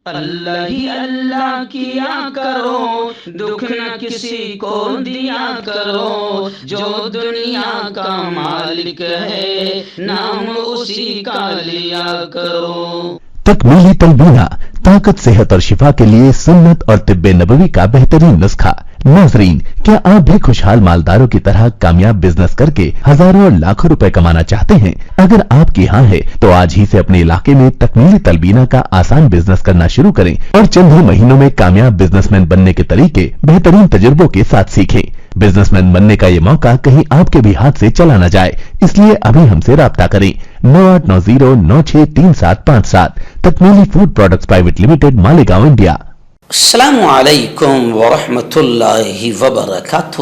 اللہ ہی اللہ کیا کرو، دکھ نہ کسی کو دیا کرو، جو دنیا کا مالک ہے نام اسی کا لیا کرو۔ تکمیلی تلبینہ طاقت، صحت اور شفا کے لیے سنت اور طب نبوی کا بہترین نسخہ۔ ناظرین، کیا آپ بھی خوشحال مالداروں کی طرح کامیاب بزنس کر کے ہزاروں اور لاکھوں روپے کمانا چاہتے ہیں؟ اگر آپ کی ہاں ہے تو آج ہی سے اپنے علاقے میں تکمیلی تلبینہ کا آسان بزنس کرنا شروع کریں اور چند ہی مہینوں میں کامیاب بزنس مین بننے کے طریقے بہترین تجربوں کے ساتھ سیکھیں۔ بزنس مین بننے کا یہ موقع کہیں آپ کے بھی ہاتھ سے چلا نہ جائے، اس لیے ابھی ہم سے رابطہ کریں۔ 9890963757 تکمیلی food products private limited, Malegaon, India. السلام علیکم ورحمۃ اللہ وبرکاتہ۔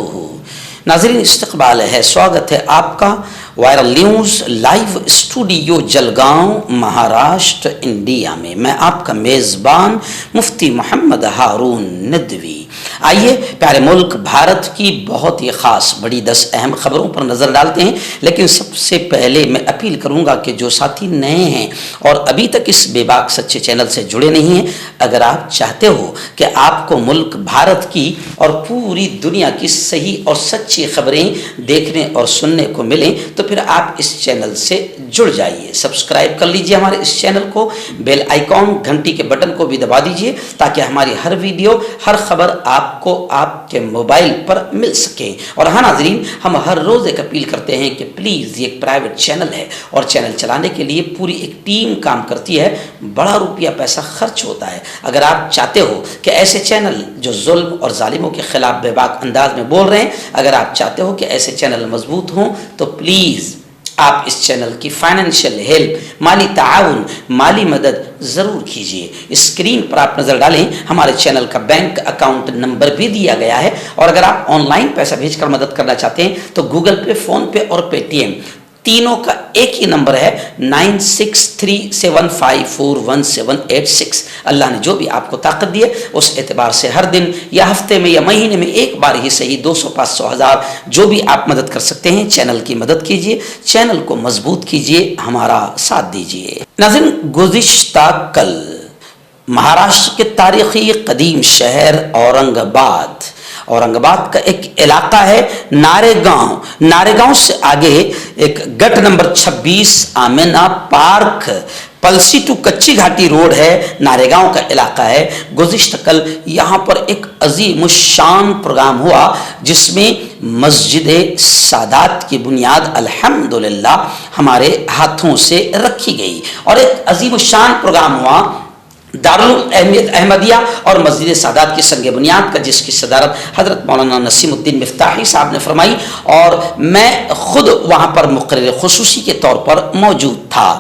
ناظرین، استقبال ہے، سواگت ہے آپ کا viral news live studio Jalgaon, Maharashtra, India میں۔ میں آپ کا میزبان مفتی محمد ہارون ندوی۔ آئیے پیارے ملک بھارت کی بہت ہی خاص بڑی 10 اہم خبروں پر نظر ڈالتے ہیں، لیکن سب سے پہلے میں اپیل کروں گا کہ جو ساتھی نئے ہیں اور ابھی تک اس بے باک سچے چینل سے جڑے نہیں ہیں، اگر آپ چاہتے ہو کہ آپ کو ملک بھارت کی اور پوری دنیا کی صحیح اور سچی خبریں دیکھنے اور سننے کو ملیں تو پھر آپ اس چینل سے جڑ جائیے، سبسکرائب کر لیجئے ہمارے اس چینل کو، بیل آئیکن گھنٹی کے بٹن کو بھی دبا دیجئے تاکہ ہماری ہر ویڈیو، ہر خبر آپ کو آپ کے موبائل پر مل سکے۔ اور ہاں ناظرین، ہم ہر روز ایک اپیل کرتے ہیں کہ پلیز، یہ ایک پرائیویٹ چینل ہے اور چینل چلانے کے لیے پوری ایک ٹیم کام کرتی ہے، بڑا روپیہ پیسہ خرچ ہوتا ہے۔ اگر آپ چاہتے ہو کہ ایسے چینل جو ظلم اور ظالموں کے خلاف بے باک انداز میں بول رہے ہیں، اگر آپ چاہتے ہو کہ ایسے چینل مضبوط ہوں تو پلیز آپ اس چینل کی فائنینشیل ہیلپ، مالی تعاون، مالی مدد ضرور کیجیے۔ اسکرین پر آپ نظر ڈالیں، ہمارے چینل کا بینک اکاؤنٹ نمبر بھی دیا گیا ہے، اور اگر آپ آن لائن پیسہ بھیج کر مدد کرنا چاہتے ہیں تو گوگل پے، فون پے اور پے ٹی ایم تینوں کا ایک ہی نمبر ہے 9637541786۔ اللہ نے جو بھی آپ کو طاقت دی ہے اس اعتبار سے ہر دن یا ہفتے میں یا مہینے میں ایک بار ہی صحیح 200، 500، 1000 جو بھی آپ مدد کر سکتے ہیں چینل کی مدد کیجیے، چینل کو مضبوط کیجیے، ہمارا ساتھ دیجیے۔ ناظرین، گزشتہ کل مہاراشٹر کے تاریخی قدیم شہر اورنگ آباد کا ایک علاقہ ہے نارے گاؤں سے آگے ایک گٹ نمبر 26 آمینا پارک، پلسی ٹو کچی گھاٹی روڈ ہے، نارے گاؤں کا علاقہ ہے۔ گزشتہ کل یہاں پر ایک عظیم الشان پروگرام ہوا جس میں مسجد سادات کی بنیاد الحمدللہ ہمارے ہاتھوں سے رکھی گئی، اور ایک عظیم الشان پروگرام ہوا دارالعلوم احمدیہ اور مسجد سادات کی سنگ بنیاد کا، جس کی صدارت حضرت مولانا نسیم الدین مفتاحی صاحب نے فرمائی، اور میں خود وہاں پر مقرر خصوصی کے طور پر موجود تھا۔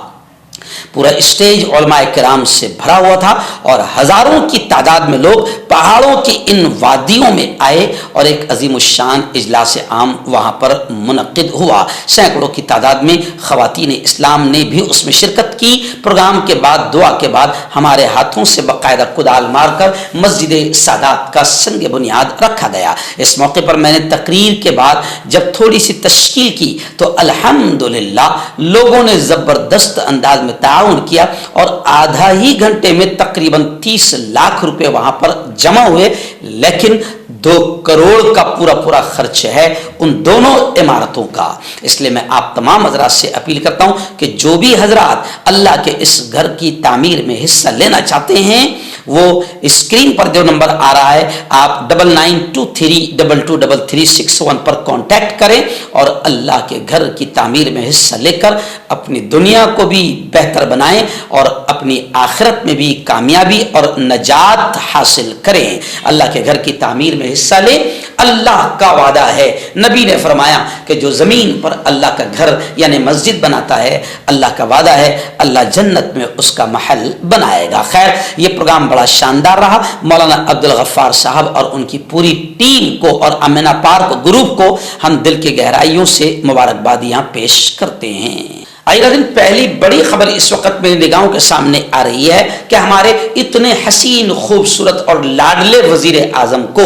پورا اسٹیج علماء کرام سے بھرا ہوا تھا اور ہزاروں کی تعداد میں لوگ پہاڑوں کی ان وادیوں میں آئے اور ایک عظیم الشان اجلاس عام وہاں پر منعقد ہوا۔ سینکڑوں کی تعداد میں خواتین اسلام نے بھی اس میں شرکت کی۔ پروگرام کے بعد، دعا کے بعد، ہمارے ہاتھوں سے باقاعدہ کدال مار کر مسجد سادات کا سنگ بنیاد رکھا گیا۔ اس موقع پر میں نے تقریر کے بعد جب تھوڑی سی تشکیل کی تو الحمدللہ لوگوں نے زبردست انداز میں تعاون کیا اور آدھا ہی گھنٹے میں تقریباً 30 لاکھ روپے وہاں پر جمع ہوئے، لیکن 2 کروڑ کا پورا خرچ ہے ان دونوں عمارتوں کا۔ اس لیے میں آپ تمام حضرات سے اپیل کرتا ہوں کہ جو بھی حضرات اللہ کے اس گھر کی تعمیر میں حصہ لینا چاہتے ہیں وہ اسکرین پر جو نمبر آ رہا ہے آپ 9923223361 پر کانٹیکٹ کریں اور اللہ کے گھر کی تعمیر میں حصہ لے کر اپنی دنیا کو بھی بہتر بنائیں اور اپنی آخرت میں بھی کامیابی اور نجات حاصل کریں۔ اللہ کے گھر کی تعمیر میں حصہ لیں، اللہ کا وعدہ ہے، نبی نے فرمایا کہ جو زمین پر اللہ کا گھر یعنی مسجد بناتا ہے، اللہ کا وعدہ ہے اللہ جنت میں اس کا محل بنائے گا۔ خیر، یہ پروگرام بڑا شاندار رہا۔ مولانا عبدالغفار صاحب اور ان کی پوری ٹیم کو اور امینا پارک گروپ کو ہم دل کی گہرائیوں سے مبارکبادیاں پیش کرتے ہیں۔ پہلی بڑی خبر اس وقت میری نگاہوں کے سامنے آ رہی ہے کہ ہمارے اتنے حسین، خوبصورت اور لاڈلے وزیر اعظم کو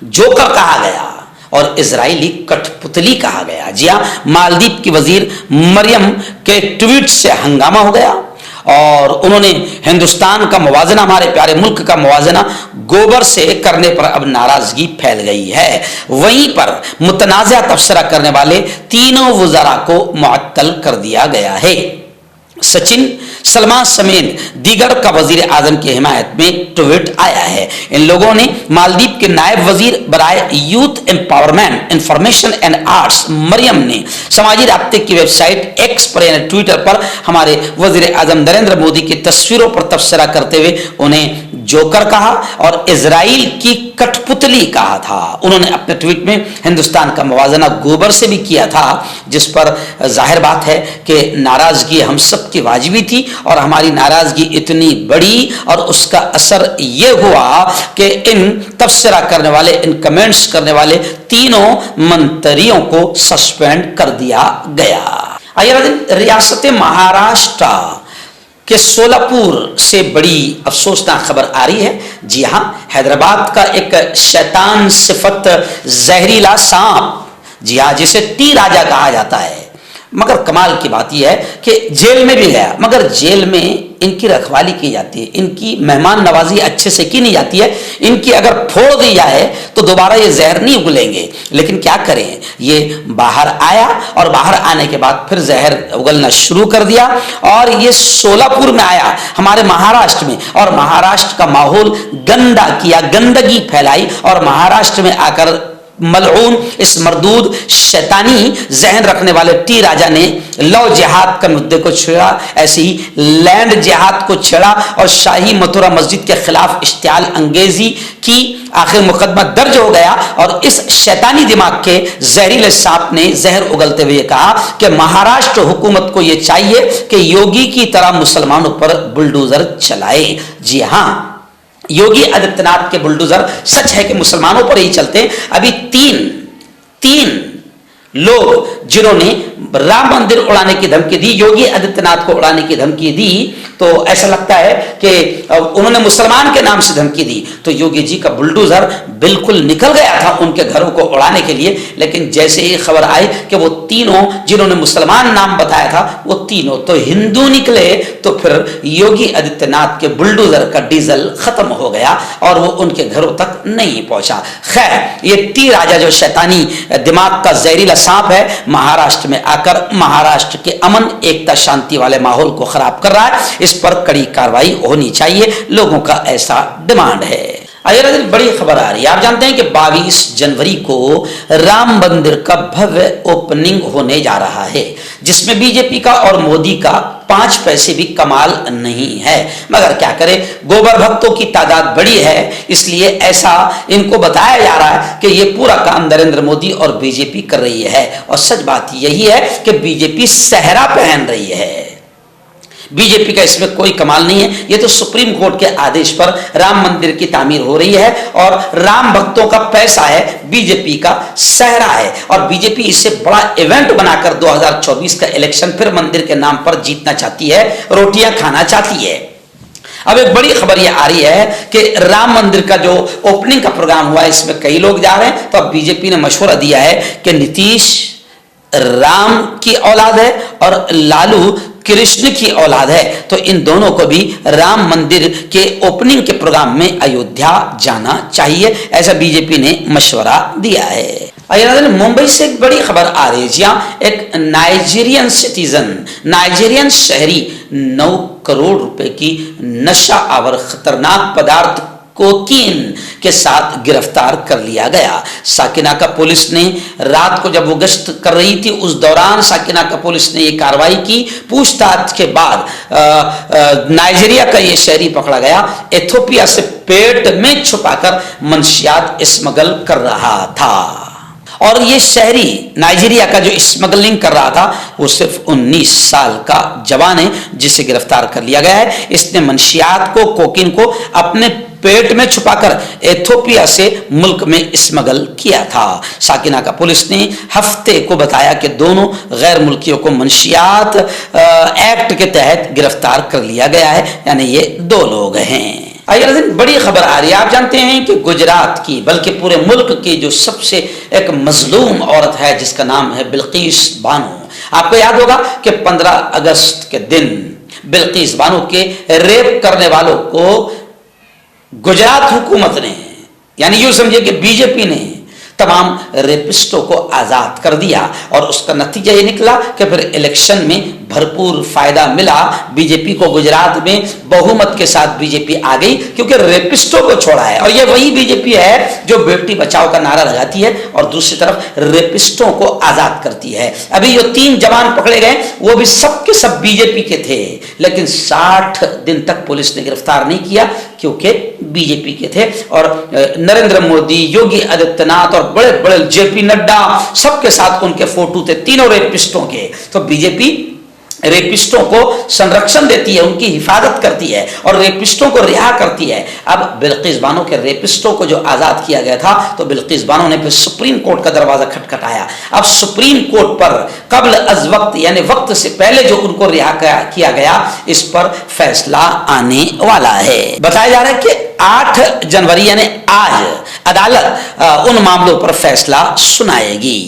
جوکر کہا گیا اور اسرائیلی کٹ پتلی کہا گیا۔ جی ہاں، مالدیپ کی وزیر مریم کے ٹویٹ سے ہنگامہ ہو گیا اور انہوں نے ہندوستان کا موازنہ, ہمارے پیارے ملک کا موازنہ گوبر سے کرنے پر اب ناراضگی پھیل گئی ہے. وہیں پر متنازع تبصرہ کرنے والے تینوں وزراء کو معطل کر دیا گیا ہے. سچن سلمان سمیت دیگر کا وزیر اعظم کی حمایت میں ٹویٹ آیا ہے. ان لوگوں نے مالدیپ کے نائب وزیر برائے youth empowerment, information and arts Maryam نے سماجی رابطے کی ویب سائٹ ایکس پر یعنی ٹویٹر پر ہمارے وزیر اعظم نریندر مودی کی تصویروں پر تبصرہ کرتے ہوئے انہیں جوکر کہا اور اسرائیل کی کٹ پتلی کہا تھا. انہوں نے اپنے ٹویٹ میں ہندوستان کا موازنہ گوبر سے بھی کیا تھا, جس پر ظاہر بات ہے کہ ناراضگی ہم سب کی واجبی تھی اور ہماری ناراضگی اتنی بڑی اور اس کا اثر یہ ہوا کہ ان تبصرہ کرنے والے, ان کمنٹس کرنے والے تینوں منتریوں کو سسپینڈ کر دیا گیا. ریاست مہاراشٹر کہ سولاپور سے بڑی افسوسناک خبر آ رہی ہے. جی ہاں, حیدرآباد کا ایک شیطان صفت زہریلا سانپ, جی ہاں, جسے ٹی راجا کہا جاتا ہے, مگر کمال کی بات یہ ہے کہ جیل میں بھی گیا, مگر جیل میں ان کی رکھوالی کی جاتی ہے, ان کی مہمان نوازی اچھے سے کی نہیں جاتی ہے, ان کی اگر پھوڑ دی جائے تو دوبارہ یہ زہر نہیں اگلیں گے. لیکن کیا کریں, یہ باہر آیا اور باہر آنے کے بعد پھر زہر اگلنا شروع کر دیا اور یہ سولاپور میں آیا, ہمارے مہاراشٹر میں, اور مہاراشٹر کا ماحول گندا کیا, گندگی پھیلائی اور مہاراشٹر میں آ کر ملعون اس مردود شیطانی ذہن رکھنے والے ٹی راجا نے لو جہاد کا مدعے کو چھیڑا, ایسے ہی لینڈ جہاد کو چھیڑا اور شاہی متھرا مسجد کے خلاف اشتعال انگیزی کی. آخر مقدمہ درج ہو گیا اور اس شیطانی دماغ کے زہریلے سانپ نے زہر اگلتے ہوئے کہا کہ مہاراشٹر حکومت کو یہ چاہیے کہ یوگی کی طرح مسلمانوں پر بلڈوزر چلائے. جی ہاں, یوگی آدتیہ ناتھ کے بلڈوزر سچ ہے کہ مسلمانوں پر ہی چلتے ہیں. ابھی تین لوگ جنہوں نے رام مندر اڑانے کی دھمکی دی, یوگی آدتیہ ناتھ کو اڑانے کی دھمکی دی, تو ایسا لگتا ہے کہ انہوں نے مسلمان کے نام سے دھمکی دی, تو یوگی جی کا بلڈوزر بالکل نکل گیا تھا ان کے گھروں کو اڑانے کے لیے. لیکن جیسے ہی خبر آئی کہ وہ تینوں جنہوں نے مسلمان نام بتایا تھا وہ تینوں تو ہندو نکلے, تو پھر یوگی آدتیہ ناتھ کے بلڈوزر کا ڈیزل ختم ہو گیا اور وہ ان کے گھروں تک نہیں پہنچا. خیر, یہ ٹی راجا جو شیطانی دماغ کا زہریلا سانپ ہے, مہاراشٹر میں آ کر مہاراشٹر کے امن ایکتا شانتی والے ماحول کو خراب کر رہا ہے. اس پر کڑی کارروائی ہونی چاہیے, لوگوں کا ایسا ڈیمانڈ ہے. بڑی خبر آ رہی ہے, آپ جانتے ہیں کہ 22 جنوری کو رام مندر کا بھویہ اوپننگ ہونے جا رہا ہے, جس میں بی جے پی کا اور مودی کا 5 پیسے بھی کمال نہیں ہے. مگر کیا کرے, گوبر بھکتوں کی تعداد بڑی ہے, اس لیے ایسا ان کو بتایا جا رہا ہے کہ یہ پورا کام نریندر مودی اور بی جے پی کر رہی ہے. اور سچ بات یہی ہے کہ بی جے پی صحرا پہن رہی ہے. بی جے پی کا اس میں کوئی کمال نہیں ہے. یہ تو سپریم کورٹ کے آدیش پر رام مندر کی تعمیر ہو رہی ہے اور رام بھکتوں کا پیسہ ہے, بی جے پی کا صحرا ہے, اور بی جے پی اسے بڑا ایونٹ بنا کر 2024 کا الیکشن پھر مندر کے نام پر جیتنا چاہتی ہے, روٹیاں کھانا چاہتی ہے. اب ایک بڑی خبر یہ آ رہی ہے کہ رام مندر کا جو اوپننگ کا پروگرام ہوا ہے اس میں کئی لوگ جا رہے ہیں, تو اب بی جے پی نے مشورہ دیا ہے کہ نتیش رام کی اولاد ہے اور لالو کرشن کی اولاد ہے, تو ان دونوں کو بھی رام مندر کے اوپننگ کے پروگرام میں ایودھیا جانا چاہیے, ایسا بی جے پی نے مشورہ دیا ہے. ممبئی سے ایک بڑی خبر آ رہی ہے. جہاں ایک نائجیرین سٹیزن, نائجیرین شہری 9 کروڑ روپے کی نشہ آور خطرناک پدارتھ کوکین کے ساتھ گرفتار کر لیا گیا. ساکنہ کا پولیس نے رات کو جب وہ گشت کر رہی تھی اس دوران ساکنہ کا پولیس نے یہ کارروائی کی. پوچھ تاچھ کے بعد نائجیریا کا یہ شہری پکڑا گیا, ایتھوپیا سے پیٹ میں چھپا کر منشیات اسمگل کر رہا تھا. اور یہ شہری نائجیریا کا جو اسمگلنگ کر رہا تھا وہ صرف 19 سال کا جوان ہے جسے گرفتار کر لیا گیا ہے. اس نے منشیات کو, کوکین کو اپنے پیٹ میں چھپا کر ایتھوپیا سے ملک میں اسمگل کیا تھا. ساکنہ کا پولیس نے ہفتے کو بتایا کہ دونوں غیر ملکیوں کو منشیات ایکٹ کے تحت گرفتار کر لیا گیا ہے, یعنی یہ 2 لوگ ہیں. بڑی خبر آ رہی ہے, آپ جانتے ہیں کہ گجرات کی بلکہ پورے ملک کی جو سب سے ایک مظلوم عورت ہے جس کا نام ہے بلقیس بانو. آپ کو یاد ہوگا کہ 15 اگست کے دن بلقیس بانو کے ریپ کرنے والوں کو گجرات حکومت نے، یعنی یوں سمجھے کہ بی جے پی نے تمام ریپسٹوں کو آزاد کر دیا، اور اس کا نتیجہ یہ نکلا کہ پھر الیکشن میں بھرپور فائدہ ملا بی جے پی کو۔ گجرات میں بہومت کے ساتھ بی جے پی آ گئی کیونکہ ریپسٹوں کو چھوڑا ہے، اور یہ وہی بی جے پی ہے جو بیٹی بچاؤ کا نعرہ لگاتی ہے اور دوسری طرف ریپسٹوں کو آزاد کرتی ہے۔ ابھی جو 3 جوان پکڑے گئے وہ بھی سب کے سب بی جے پی کے تھے، لیکن 60 دن تک پولیس نے گرفتار نہیں کیا کیونکہ بی جے پی کے تھے۔ اور نریندر مودی، یوگی آدتیہ ناتھ اور بڑے بڑے جے پی نڈا سب کے ساتھ ان کے فوٹو تھے، تینوں ریپسٹوں کے۔ تو بی جے پی ریپسٹوں کو سنرکشن دیتی ہے، ان کی حفاظت کرتی ہے اور ریپسٹوں کو رہا کرتی ہے۔ اب بلقیس بانو کے ریپسٹوں کو جو آزاد کیا گیا تھا تو بلقیس بانو نے پھر سپریم کورٹ کا دروازہ کھٹکھٹایا۔ اب سپریم کورٹ پر قبل از وقت یعنی وقت سے پہلے جو ان کو رہا کیا گیا اس پر فیصلہ آنے والا ہے۔ بتایا جا رہا ہے کہ 8 جنوری یعنی آج عدالت ان معاملوں پر فیصلہ سنائے گی۔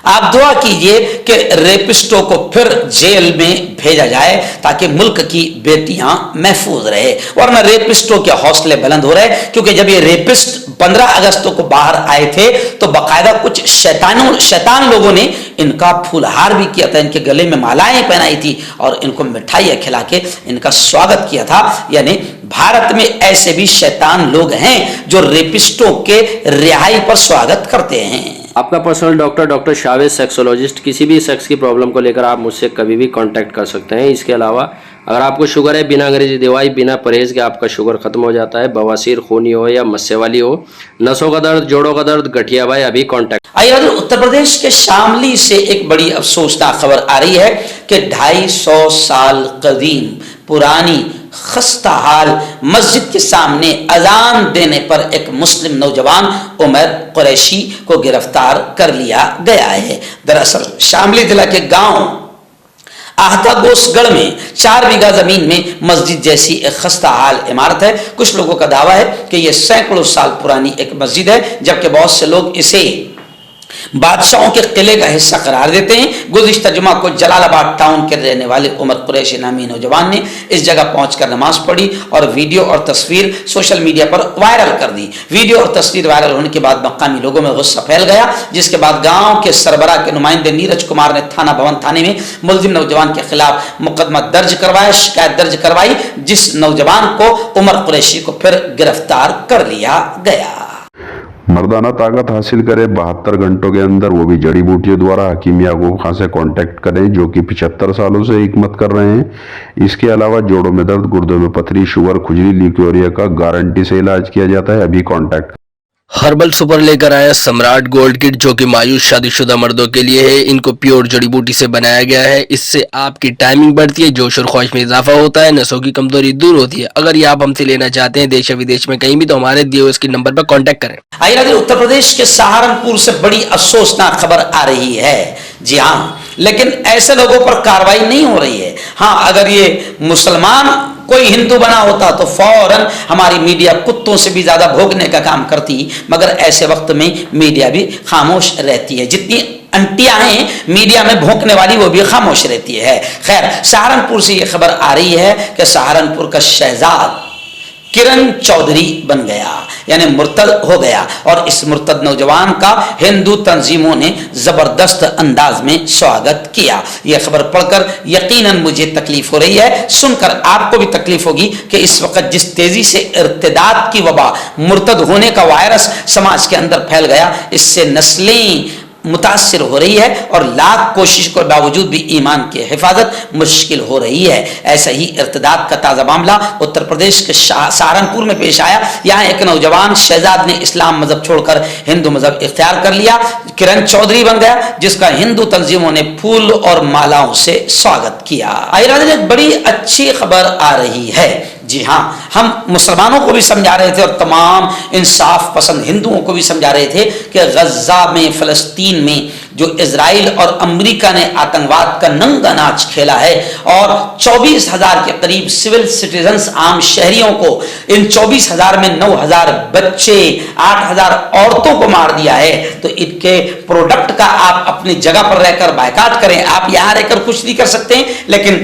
آپ دعا کیجئے کہ ریپسٹوں کو پھر جیل میں بھیجا جائے تاکہ ملک کی بیٹیاں محفوظ رہے، ورنہ ریپسٹوں کے حوصلے بلند ہو رہے، کیونکہ جب یہ ریپسٹ 15 اگست کو باہر آئے تھے تو باقاعدہ کچھ شیطان لوگوں نے ان کا پھولہار بھی کیا تھا، ان کے گلے میں مالائیں پہنائی تھی اور ان کو مٹھائیاں کھلا کے ان کا سواگت کیا تھا۔ یعنی بھارت میں ایسے بھی شیطان لوگ ہیں جو ریپسٹوں کے رہائی پر سواگت کرتے ہیں۔ آپ کا پرسنل ڈاکٹر شاویز سیکسولوجسٹ، کسی بھی سیکس کی پرابلم کو لے کر آپ مجھ سے کبھی بھی کانٹیکٹ کر سکتے ہیں۔ اس کے علاوہ اگر آپ کو شوگر ہے، بنا انگریزی دوائی، بنا پرہیز کے آپ کا شوگر ختم ہو جاتا ہے، بواسیر خونی ہو یا مسے والی ہو، نسوں کا درد، جوڑوں کا درد، گٹھیا بھائی، ابھی کانٹیکٹ۔ آئیے اتر پردیش کے شاملی سے ایک بڑی افسوسناک خبر آ رہی ہے کہ 250 سال قدیم پرانی خستہ حال مسجد کے سامنے اذان دینے پر ایک مسلم نوجوان عمر قریشی کو گرفتار کر لیا گیا ہے۔ دراصل شاملی ضلع کے گاؤں آہتا گوس گڑھ میں 4 بیگھہ زمین میں مسجد جیسی ایک خستہ حال عمارت ہے۔ کچھ لوگوں کا دعویٰ ہے کہ یہ سینکڑوں سال پرانی ایک مسجد ہے، جبکہ بہت سے لوگ اسے بادشاہوں کے قلعے کا حصہ قرار دیتے ہیں۔ گزشتہ جمعہ کو جلال آباد ٹاؤن کے رہنے والے عمر قریشی نامی نوجوان نے اس جگہ پہنچ کر نماز پڑھی اور ویڈیو اور تصویر سوشل میڈیا پر وائرل کر دی۔ ویڈیو اور تصویر وائرل ہونے کے بعد مقامی لوگوں میں غصہ پھیل گیا، جس کے بعد گاؤں کے سربراہ کے نمائندے نیرج کمار نے تھانہ بھون تھانے میں ملزم نوجوان کے خلاف مقدمہ درج کروایا، شکایت درج کروائی، جس نوجوان کو عمر قریشی کو پھر گرفتار کر لیا گیا۔ مردانہ طاقت حاصل کرے 72 گھنٹوں کے اندر، وہ بھی جڑی بوٹیوں دوارا۔ حکیم یعقوب خان سے کانٹیکٹ کریں جو کہ 75 سالوں سے حکمت کر رہے ہیں۔ اس کے علاوہ جوڑوں میں درد، گردوں میں پتھری، شوگر، کھجلی، لیکوریا کا گارنٹی سے علاج کیا جاتا ہے۔ ابھی کانٹیکٹ۔ ہربل سپر لے کر آیا سمراٹ گولڈ کٹ، جو کہ مایوس شادی شدہ مردوں کے لیے ہے۔ ان کو پیور جڑی بوٹی سے بنایا گیا ہے۔ اس سے آپ کی ٹائمنگ بڑھتی ہے، جوش اور خواہش میں اضافہ ہوتا ہے، نسوں کی کمزوری دور ہوتی ہے۔ اگر یہ آپ ہم سے لینا چاہتے ہیں دیش یا ودیش میں کہیں بھی، تو ہمارے دیے ہوئے اس کے نمبر پر کانٹیکٹ کریں۔ آئیے اتر پردیش کے سہارنپور سے بڑی افسوسناک خبر آ رہی ہے۔ جی ہاں، لیکن ایسے لوگوں پر کارروائی نہیں ہو رہی ہے۔ ہاں، اگر یہ مسلمان کوئی ہندو بنا ہوتا تو فوراً ہماری میڈیا کتوں سے بھی زیادہ بھونکنے کا کام کرتی، مگر ایسے وقت میں میڈیا بھی خاموش رہتی ہے۔ جتنی انٹیاں ہیں میڈیا میں بھونکنے والی، وہ بھی خاموش رہتی ہے۔ خیر، سہارنپور سے یہ خبر آ رہی ہے کہ سہارنپور کا شہزاد کرن چودھری بن گیا، یعنی مرتد ہو گیا، اور اس مرتد نوجوان کا ہندو تنظیموں نے زبردست انداز میں سواگت کیا۔ یہ خبر پڑھ کر یقیناً مجھے تکلیف ہو رہی ہے، سن کر آپ کو بھی تکلیف ہوگی کہ اس وقت جس تیزی سے ارتداد کی وبا، مرتد ہونے کا وائرس سماج کے اندر پھیل گیا، اس سے نسلیں متاثر ہو رہی ہے اور لاکھ کوشش کے باوجود بھی ایمان کی حفاظت مشکل ہو رہی ہے۔ ایسا ہی ارتداد کا تازہ معاملہ اتر پردیش کے سہارنپور میں پیش آیا۔ یہاں ایک نوجوان شہزاد نے اسلام مذہب چھوڑ کر ہندو مذہب اختیار کر لیا، کرن چودھری بن گیا، جس کا ہندو تنظیموں نے پھول اور مالاؤں سے سواگت کیا۔ ایک بڑی اچھی خبر آ رہی ہے۔ جی ہاں، ہم مسلمانوں کو بھی سمجھا رہے تھے اور تمام انصاف پسند ہندوؤں کو بھی سمجھا رہے تھے کہ غزہ میں، فلسطین میں جو اسرائیل اور امریکہ نے آتنکواد کا ننگا ناچ کھیلا ہے اور 24,000 کے قریب سول سٹیزنز، عام شہریوں کو، ان 24,000 میں 9,000 بچے، 8,000 عورتوں کو مار دیا ہے، تو ان کے پروڈکٹ کا آپ اپنی جگہ پر رہ کر بائیکاٹ کریں۔ آپ یہاں رہ کر کچھ نہیں کر سکتے، لیکن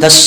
10